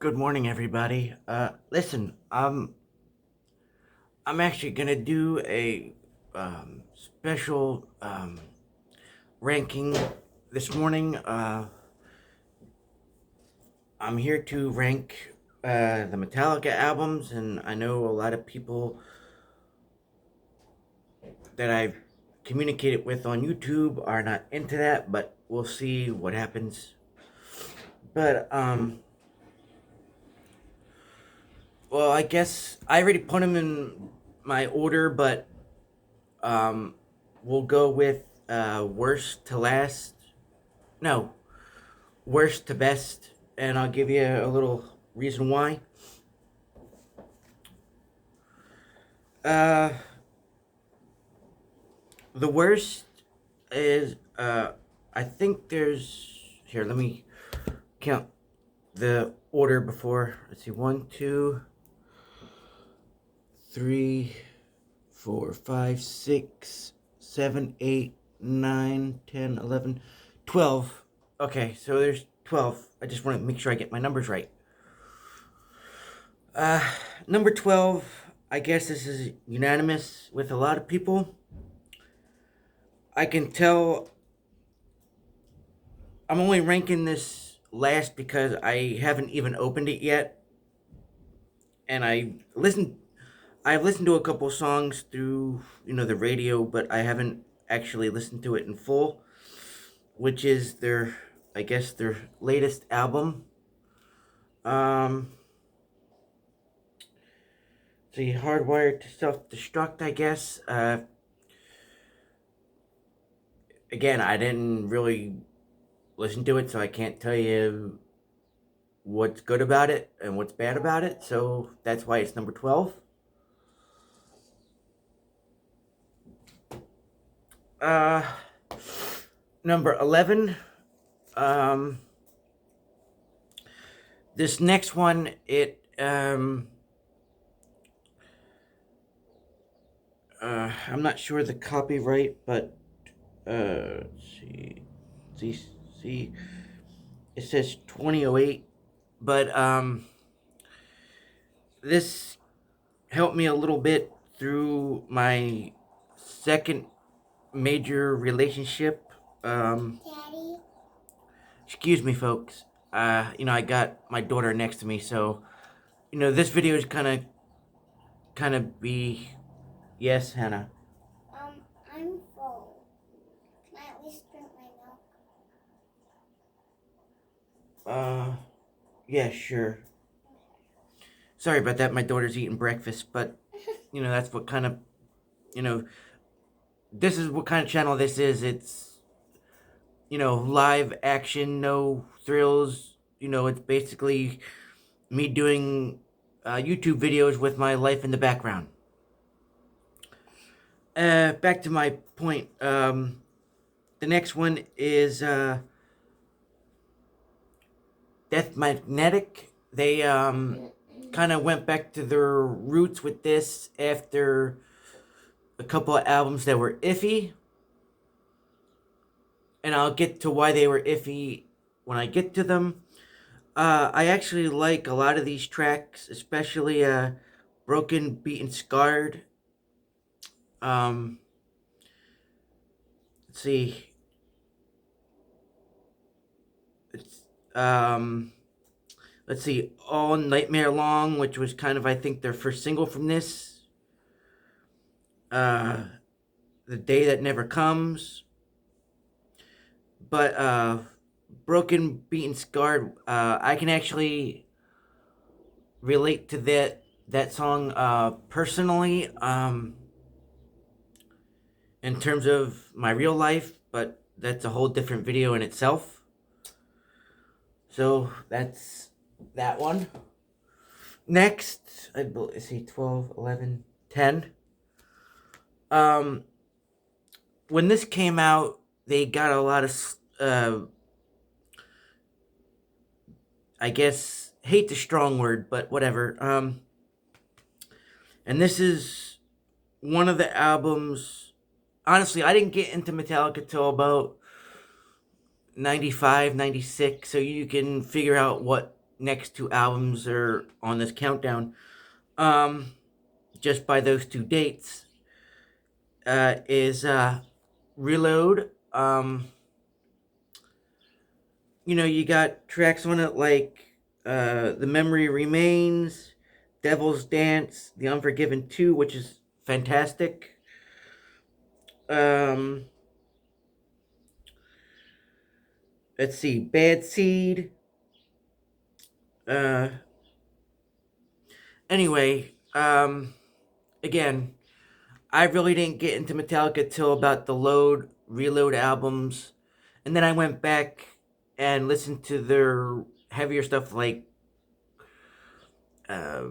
Good morning, everybody. Listen, I'm actually gonna do a special ranking this morning. I'm here to rank the Metallica albums, and I know a lot of people that I've communicated with on YouTube are not into that, but we'll see what happens. But well, I guess I already put them in my order, but Um, we'll go with worst to last. No, worst to best, and I'll give you a little reason why. Uh, the worst is I think there's here. Let me count the order before. Let's see, 12. Okay, so there's 12. I just want to make sure I get my numbers right. Uh, Number 12, I guess this is unanimous with a lot of people. I can tell I'm only ranking this last because I haven't even opened it yet. And I've listened to a couple songs through, the radio, but I haven't actually listened to it in full, which is I guess their latest album. Um see, Hardwired to Self-Destruct, I guess. Again, I didn't really listen to it, so I can't tell you what's good about it and what's bad about it. So that's why it's number 12. Uh, Number 11. Um, this next one, I'm not sure the copyright, but let's see, see, see, it says 2008, but this helped me a little bit through my second major relationship. Daddy. Excuse me, folks. I got my daughter next to me, so this video is kind of be. Yes, Hannah. I'm full. Can I at least drink my milk? Yeah, sure. Sorry about that. My daughter's eating breakfast, but that's what kind of, you know, this is what kind of channel this is. It's, live action, no thrills. It's basically me doing YouTube videos with my life in the background. Back to my point. The next one is Death Magnetic. They kind of went back to their roots with this after a couple of albums that were iffy. And I'll get to why they were iffy when I get to them. I actually like a lot of these tracks, especially Broken, Beaten, Scarred. Um, let's see. It's, let's see. All Nightmare Long, which was kind of, I think, their first single from this. The Day That Never Comes. But Broken, Beaten, Scarred, I can actually relate to that song personally, in terms of my real life, but that's a whole different video in itself. So that's that one. Next, let's see, 12, 11, 10. When this came out, they got a lot of, I guess, hate the strong word, but whatever. And this is one of the albums. Honestly, I didn't get into Metallica till about 95, 96, so you can figure out what next two albums are on this countdown. Um, just by those two dates, is Reload. You got tracks on it like The Memory Remains, Devil's Dance, The Unforgiven 2, which is fantastic. Um, let's see, Bad Seed. Uh, anyway, again, I really didn't get into Metallica till about the Reload albums, and then I went back and listened to their heavier stuff like uh,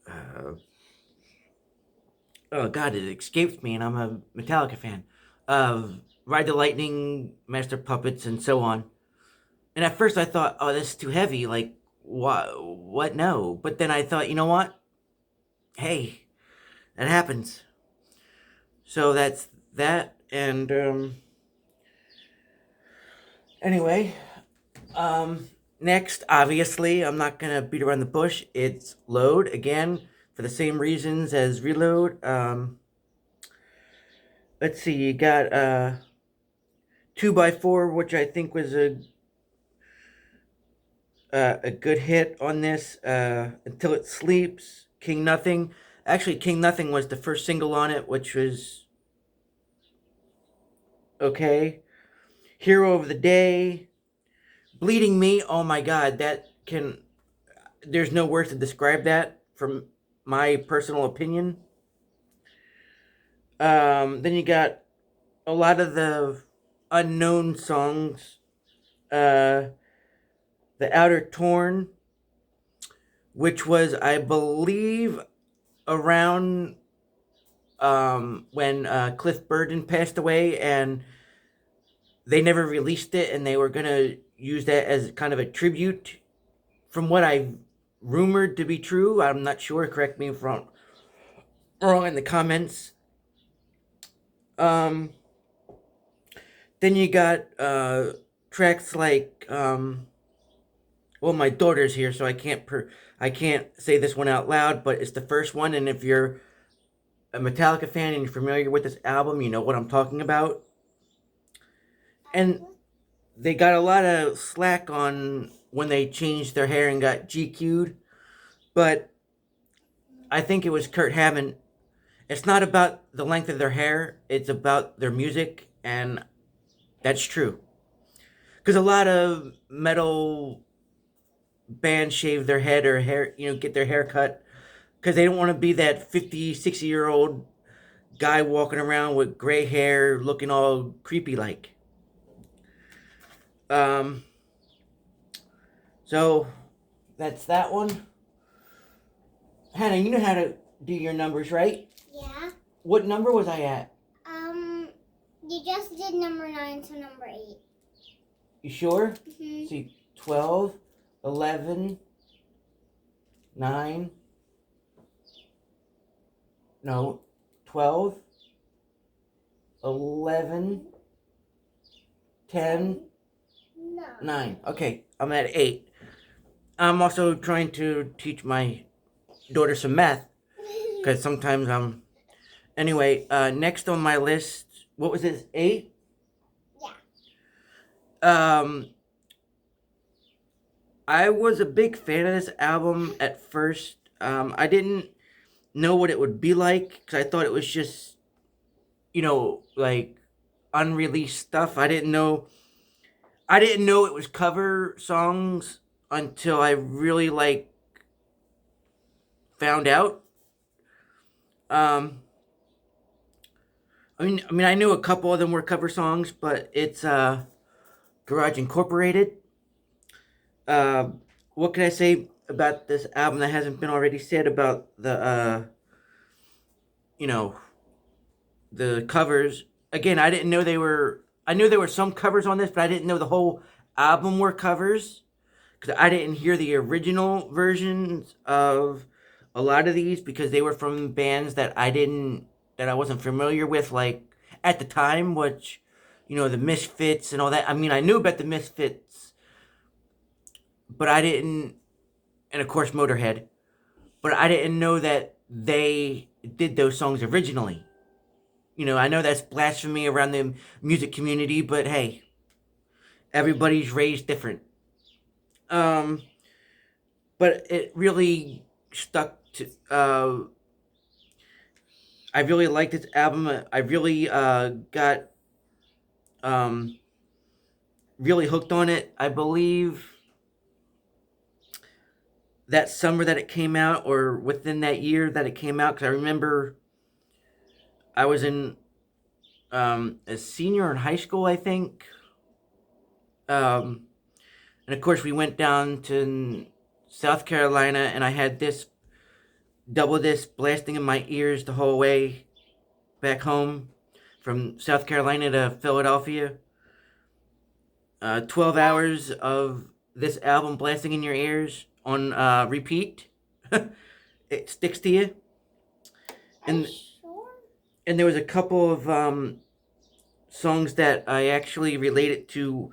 uh, oh god, it escapes me, and I'm a Metallica fan of Ride the Lightning, Master Puppets, and so on. And at first I thought, oh, this is too heavy. Like, what? What? No. But then I thought, you know what? Hey, that happens. So that's that. And anyway, next, obviously, I'm not gonna beat around the bush. It's Load again for the same reasons as Reload. Let's see, you got 2x4, which I think was a good hit on this. Until It Sleeps, King Nothing. Actually, King Nothing was the first single on it, which was okay. Hero of the Day, Bleeding Me. Oh my God, that can. There's no words to describe that from my personal opinion. Then you got a lot of the unknown songs. Uh, the Outer Torn, which was, I believe, around when Cliff Burton passed away, and they never released it, and they were gonna use that as kind of a tribute. From what I've rumored to be true, I'm not sure. Correct me if I'm wrong in the comments. Um, then you got tracks like well, my daughter's here, so I can't say this one out loud, but it's the first one, and if you're a Metallica fan and you're familiar with this album, you know what I'm talking about. And they got a lot of slack on when they changed their hair and got GQ'd, but I think it was Kurt Hammond. It's not about the length of their hair, it's about their music, and that's true. Because a lot of metal bands shave their head or hair, get their hair cut because they don't want to be that 50, 60-year-old guy walking around with gray hair looking all creepy like. Um, so that's that one. Hannah, you know how to do your numbers, right? Yeah. What number was I at? You just did number 9 to number 8. You sure? Mm-hmm. See, 12, 11, 9. No, 12, 11, 10, No. 9. Okay, I'm at 8. I'm also trying to teach my daughter some math because sometimes I'm. Anyway, next on my list, what was this? 8. Yeah. I was a big fan of this album at first. I didn't know what it would be like because I thought it was just, like unreleased stuff. I didn't know. I didn't know it was cover songs until I really found out. Um, I knew a couple of them were cover songs, but it's Garage Incorporated. Uh, what can I say about this album that hasn't been already said about you know, the covers? Again, I didn't know they were. I knew there were some covers on this, but I didn't know the whole album were covers because I didn't hear the original versions of a lot of these because they were from bands that I wasn't familiar with, like at the time, which the Misfits and all that. I mean, I knew about the Misfits, but I didn't, and of course Motorhead, but I didn't know that they did those songs originally. You know, I know that's blasphemy around the music community, but hey, everybody's raised different. Um, but it really stuck to. I really liked this album. I really got um, really hooked on it. I believe that summer that it came out, or within that year that it came out, because I remember I was in a senior in high school, I think. Um, and of course, we went down to South Carolina, and I had this double disc blasting in my ears the whole way back home from South Carolina to Philadelphia. 12 hours of this album blasting in your ears on repeat. It sticks to you. Are you And sure? and there was a couple of songs that I actually related to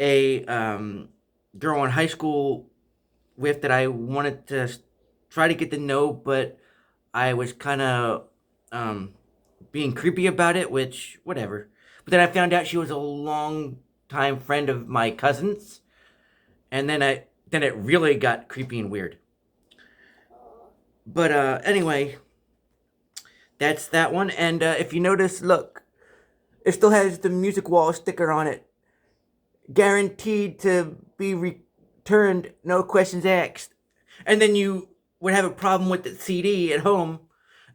a girl in high school with that I wanted to try to get to know, but I was kind of being creepy about it, which, whatever. But then I found out she was a long time friend of my cousin's, and then it really got creepy and weird. But anyway, that's that one. And if you notice, look, it still has the music wall sticker on it. Guaranteed to be returned, no questions asked. And then you would have a problem with the CD at home,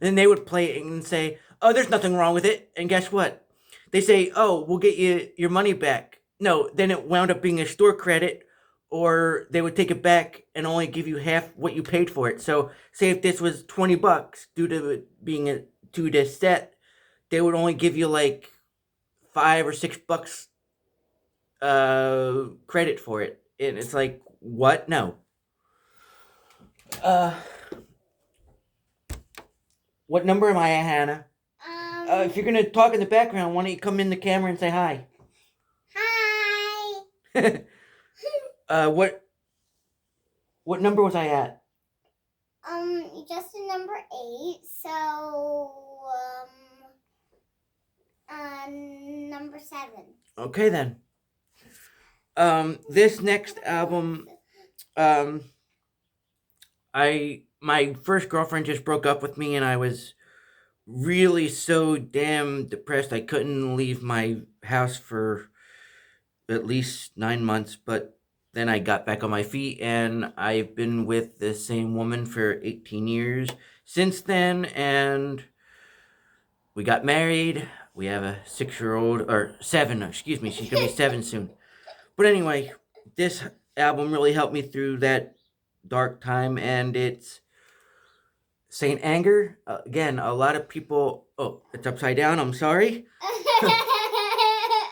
and then they would play it and say, "Oh, there's nothing wrong with it." And guess what? They say, "Oh, we'll get you your money back." No, then it wound up being a store credit, or they would take it back and only give you half what you paid for it. So, say if this was $20 due to it being a 2 disc set, they would only give you like $5 or $6 credit for it. And it's like, what? No. Uh, what number am I at, Hannah? If you're gonna talk in the background, why don't you come in the camera and say hi? Hi. What number was I at? Just a number 8. So, number 7. Okay then. This next album, my first girlfriend just broke up with me, and I was really so damn depressed. I couldn't leave my house for at least 9 months, but then I got back on my feet, and I've been with the same woman for 18 years since then, and we got married. We have a 6-year-old, or 7, excuse me, she's gonna be 7 soon. But anyway, this album really helped me through that dark time, and it's Saint Anger. Again, a lot of people. Oh, it's upside down. I'm sorry,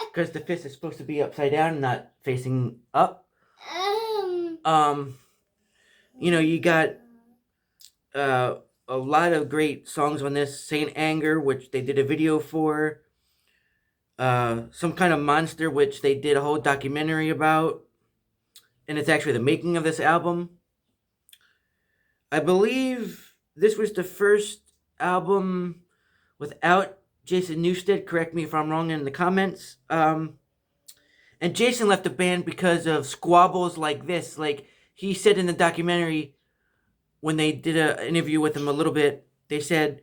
because the fist is supposed to be upside down, not facing up. Um, you got a lot of great songs on this. Saint Anger, which they did a video for. Some Kind of Monster, which they did a whole documentary about, and it's actually the making of this album. I believe this was the first album without Jason Newsted. Correct me if I'm wrong in the comments. And Jason left the band because of squabbles like this. Like he said in the documentary, when they did an interview with him a little bit, they said,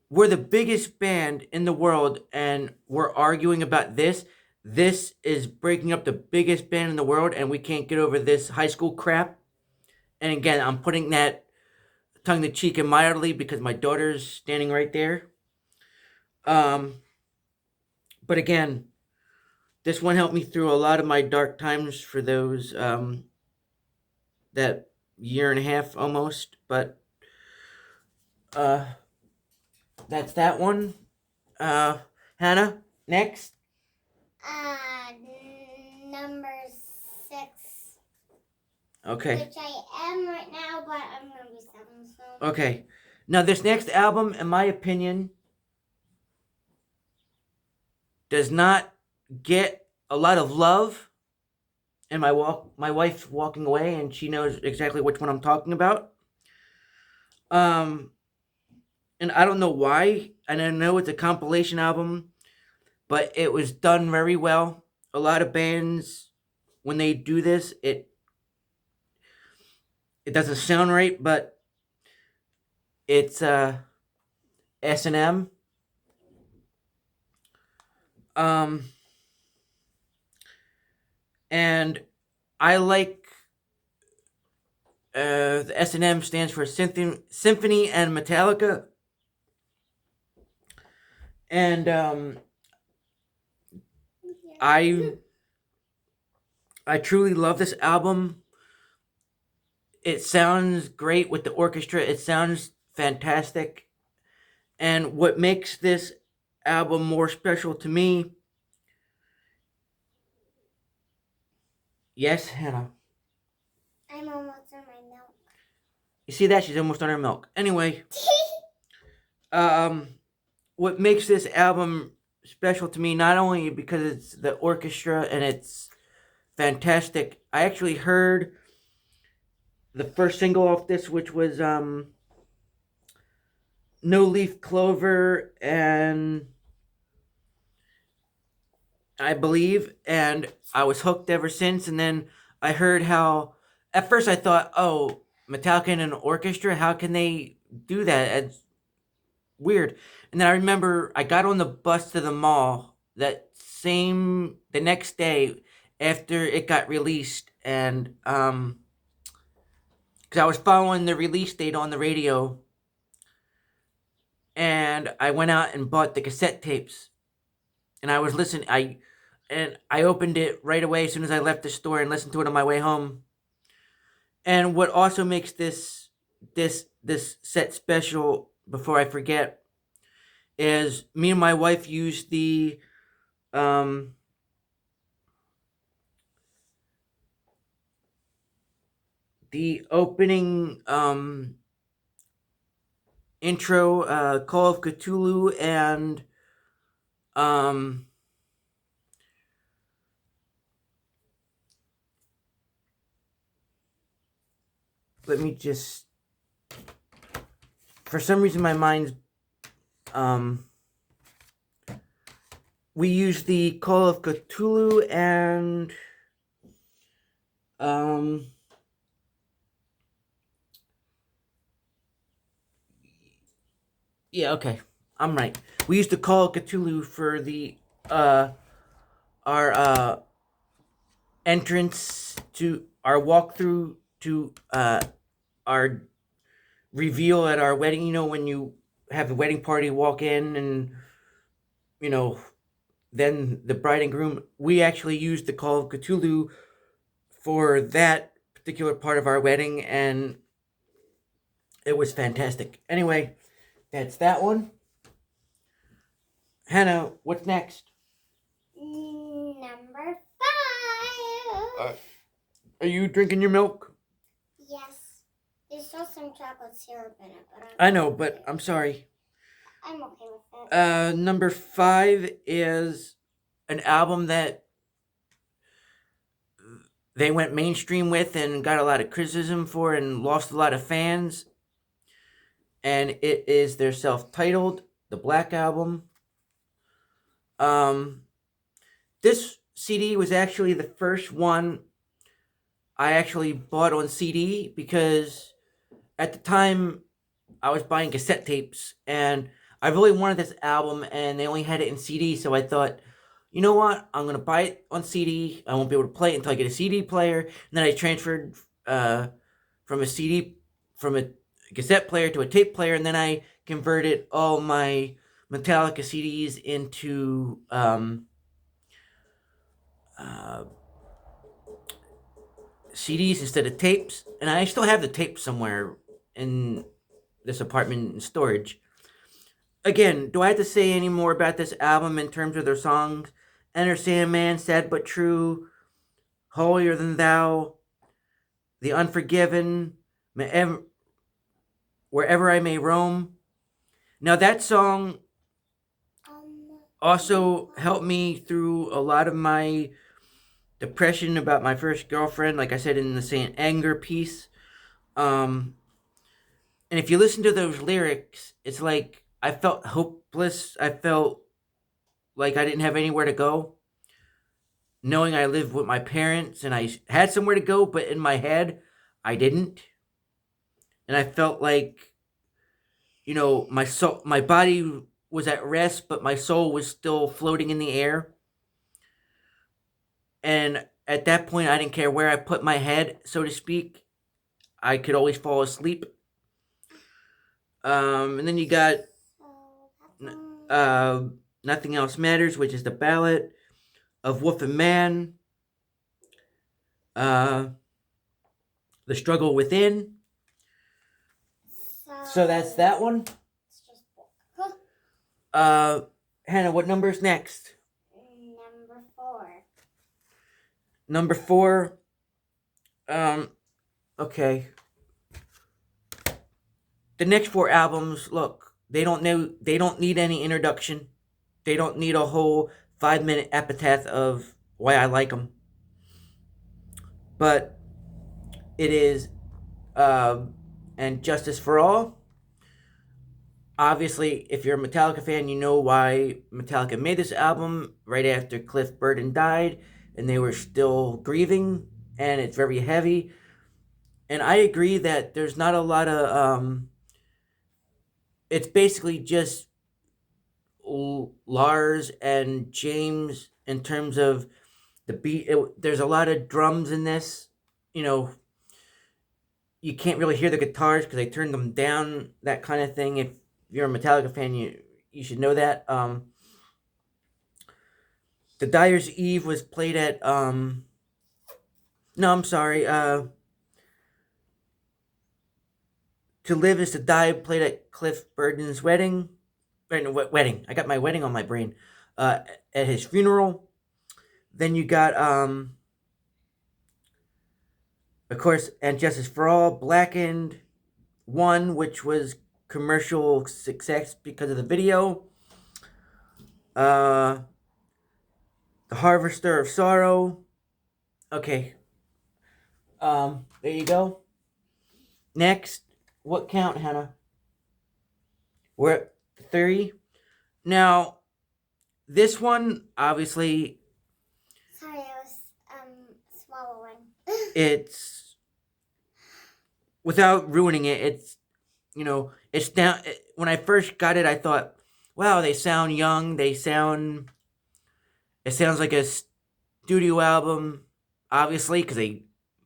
"We're the biggest band in the world, and we're arguing about this. This is breaking up the biggest band in the world, and we can't get over this high school crap." And again, I'm putting that tongue in cheek and mildly because my daughter's standing right there. Um, but again, this one helped me through a lot of my dark times for those that year and a half almost. But uh, that's that one. Hannah, next. Number 6. Okay. Which I am right now, but I'm gonna be 7 soon. Okay. Now this next album, in my opinion, does not get a lot of love, and my wife's walking away, and she knows exactly which one I'm talking about. Um, and I don't know why, and I know it's a compilation album, but it was done very well. A lot of bands, when they do this, it doesn't sound right, but it's S&M. Um, and I like the S&M stands for Symphony and Metallica, and I I truly love this album. It sounds great with the orchestra. It sounds fantastic. And what makes this album more special to me, yes, Hannah. I'm almost on my milk. You see that? She's almost on her milk. Anyway, um, what makes this album special to me, not only because it's the orchestra and it's fantastic, I actually heard the first single off this, which was No Leaf Clover, and I believe, and I was hooked ever since. And then I heard how, at first I thought, oh, Metallica and an orchestra, how can they do that? It's weird. And then I remember I got on the bus to the mall the next day after it got released, and because I was following the release date on the radio, and I went out and bought the cassette tapes, and I was listening. I opened it right away as soon as I left the store and listened to it on my way home. And what also makes this set special, before I forget, is me and my wife used um the opening intro, Call of Cthulhu, and um let me just, for some reason my mind's um we used the Call of Cthulhu and um yeah, okay, I'm right. We used the Call of Cthulhu for the uh our entrance to our walkthrough to our reveal at our wedding. You know, when you have the wedding party, walk in, and you know, then the bride and groom. We actually used the Call of Cthulhu for that particular part of our wedding, and it was fantastic. Anyway, that's that one. Hannah, what's next? Number 5. Are you drinking your milk? Yes. There's still some chocolate syrup in it, but I know, but I'm sorry. I'm okay with it. Number 5 is an album that they went mainstream with and got a lot of criticism for and lost a lot of fans. And it is their self-titled, the Black Album. Um, this CD was actually the first one I actually bought on CD, because at the time I was buying cassette tapes and I really wanted this album and they only had it in CD, so I thought, you know what, I'm gonna buy it on CD. I won't be able to play it until I get a CD player. And then I transferred from a CD from a cassette player to a tape player, and then I converted all my Metallica CDs into uh, CDs instead of tapes, and I still have the tapes somewhere in this apartment in storage. Again, do I have to say any more about this album in terms of their songs? Enter Sandman, Sad But True, Holier Than Thou, The Unforgiven, Wherever I May Roam. Now, that song also helped me through a lot of my depression about my first girlfriend, like I said in the Saint Anger piece. Um, and if you listen to those lyrics, it's like I felt hopeless. I felt like I didn't have anywhere to go, knowing I lived with my parents and I had somewhere to go, but in my head, I didn't. And I felt like, my soul, my body was at rest, but my soul was still floating in the air. And at that point, I didn't care where I put my head, so to speak. I could always fall asleep. And then you got So that's uh, Nothing Else Matters, which is the ballad of Wolf and Man, uh, The Struggle Within. So that's that one. It's just book. Uh, Hannah, what number is next? Number 4. Number 4. Okay. The next 4 albums, look, they don't need any introduction. They don't need a whole 5-minute epitaph of why I like them. But it is, and Justice for All. Obviously, if you're a Metallica fan, you know why Metallica made this album right after Cliff Burton died, and they were still grieving, and it's very heavy. And I agree that there's not a lot of, it's basically just Lars and James in terms of the beat. There's a lot of drums in this. You know, you can't really hear the guitars because they turned them down. That kind of thing. If you're a Metallica fan, you should know that. The Dyer's Eve was played at. No, I'm sorry. To Live Is to Die played at Cliff Burton's wedding. Or no, wedding. I got my wedding on my brain. At his funeral. Then you got of course, And Justice for All, Blackened, One, which was commercial success because of the video. Uh, The Harvester of Sorrow. Okay. There you go. Next, what count, Hannah? We're at 3. Now, this one, obviously, Sorry, I was swallowing. it's, without ruining it, it's down. When I first got it, I thought, wow, they sound young. It sounds like a studio album, obviously, because they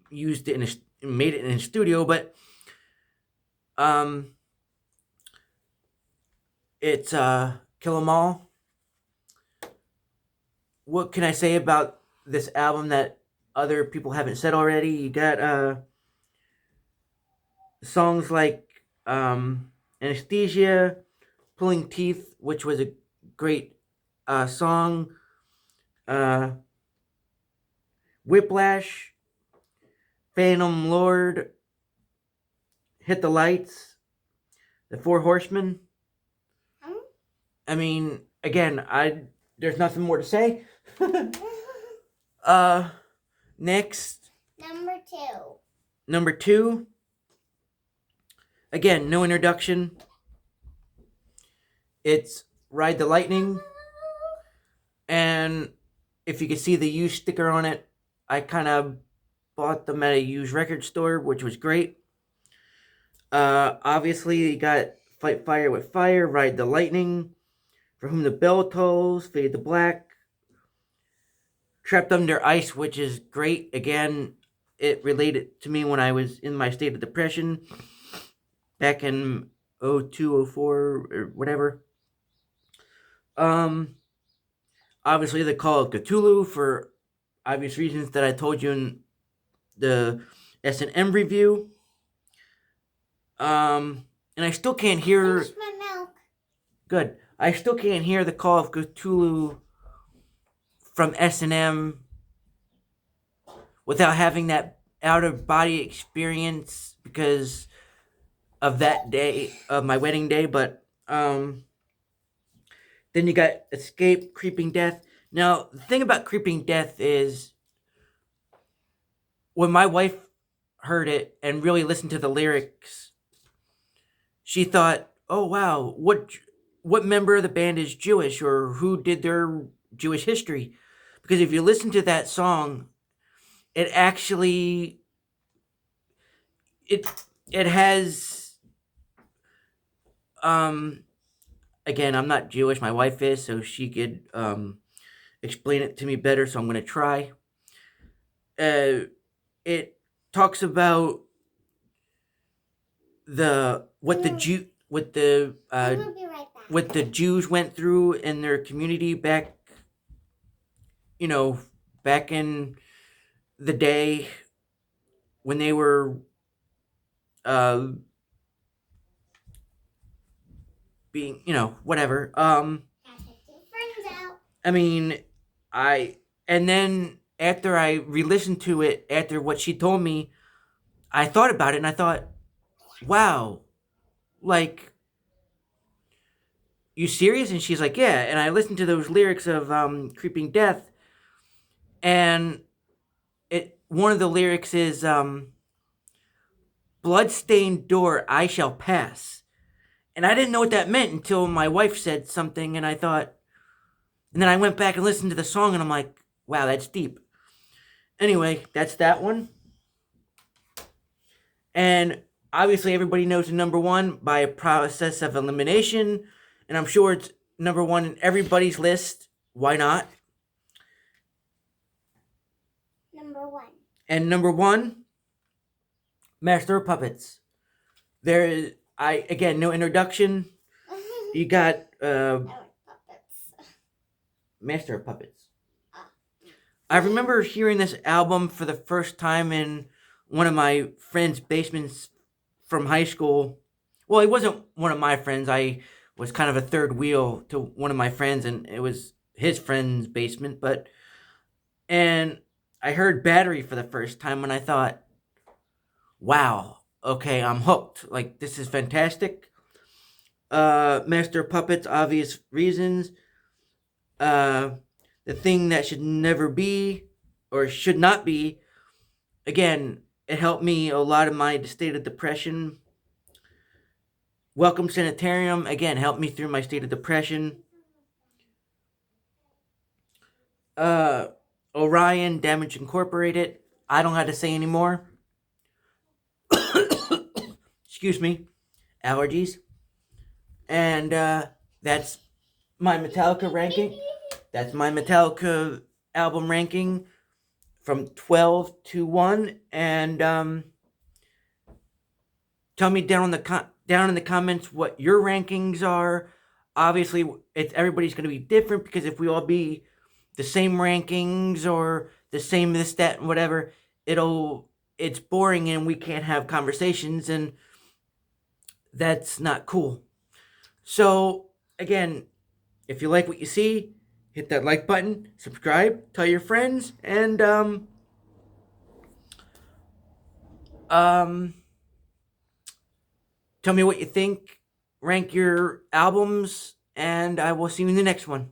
used it made it in a studio, but it's Kill 'Em All. What can I say about this album that other people haven't said already? You got songs like Anesthesia, Pulling Teeth, which was a great song, uh, Whiplash, Phantom Lord, Hit the Lights, The Four Horsemen. I mean, again, there's nothing more to say. Next, number 2. Again, no introduction. It's Ride the Lightning. And if you can see the used sticker on it, I kind of bought them at a used record store, which was great. Obviously, you got Fight Fire with Fire, Ride the Lightning, For Whom the Bell Tolls, Fade to Black, Trapped Under Ice, which is great. Again, it related to me when I was in my state of depression back in 02, 04, or whatever. Obviously, The Call of Cthulhu, for obvious reasons that I told you in the S&M review. And I still can't hear. Finish my milk. Good. I still can't hear The Call of Cthulhu from S&M without having that out of body experience because of that day, of my wedding day. But then you got Escape, Creeping Death. Now, the thing about Creeping Death is when my wife heard it and really listened to the lyrics, she thought, "Oh wow, what member of the band is Jewish or who did their Jewish history?" Because if you listen to that song, it actually it it has um again, I'm not Jewish, my wife is, so she could explain it to me better, so I'm going to try. It talks about the what the Jew I'm gonna be right back. what the Jews went through in their community back, you know, back in the day when they were uh being, whatever. Gotta take your friends out. I mean, I and then after I re-listened to it after what she told me, I thought about it and I thought, "Wow, like you serious?" And she's like, "Yeah." And I listened to those lyrics of Creeping Death, and it one of the lyrics is bloodstained door I shall pass. And I didn't know what that meant until my wife said something, and I thought, and then I went back and listened to the song, and I'm like, wow, that's deep. Anyway, that's that one. And obviously, everybody knows the number one by a process of elimination, and I'm sure it's number one in everybody's list. Why not? Number one. And number one, Master of Puppets. There is, I again, no introduction. You got I like puppets. Master of Puppets. I remember hearing this album for the first time in one of my friend's basements from high school. Well, he wasn't one of my friends. I was kind of a third wheel to one of my friends, and it was his friend's basement. And I heard Battery for the first time, and I thought, wow, okay, I'm hooked. Like, this is fantastic. Master of Puppets, Obvious Reasons. Uh, the Thing That Should Never Be, or Should Not Be. Again, it helped me a lot in my state of depression. Welcome Sanitarium, again, helped me through my state of depression. Orion, Damage Incorporated. I don't have to say anymore. Excuse me. Allergies. And that's my Metallica ranking. That's my Metallica album ranking from 12 to 1. And tell me down in the comments what your rankings are. Obviously, everybody's going to be different, because if we all be the same rankings or the same this, that, and whatever, it's boring and we can't have conversations, and that's not cool. So again, if you like what you see, hit that like button, subscribe, tell your friends, and um tell me what you think, rank your albums, and I will see you in the next one.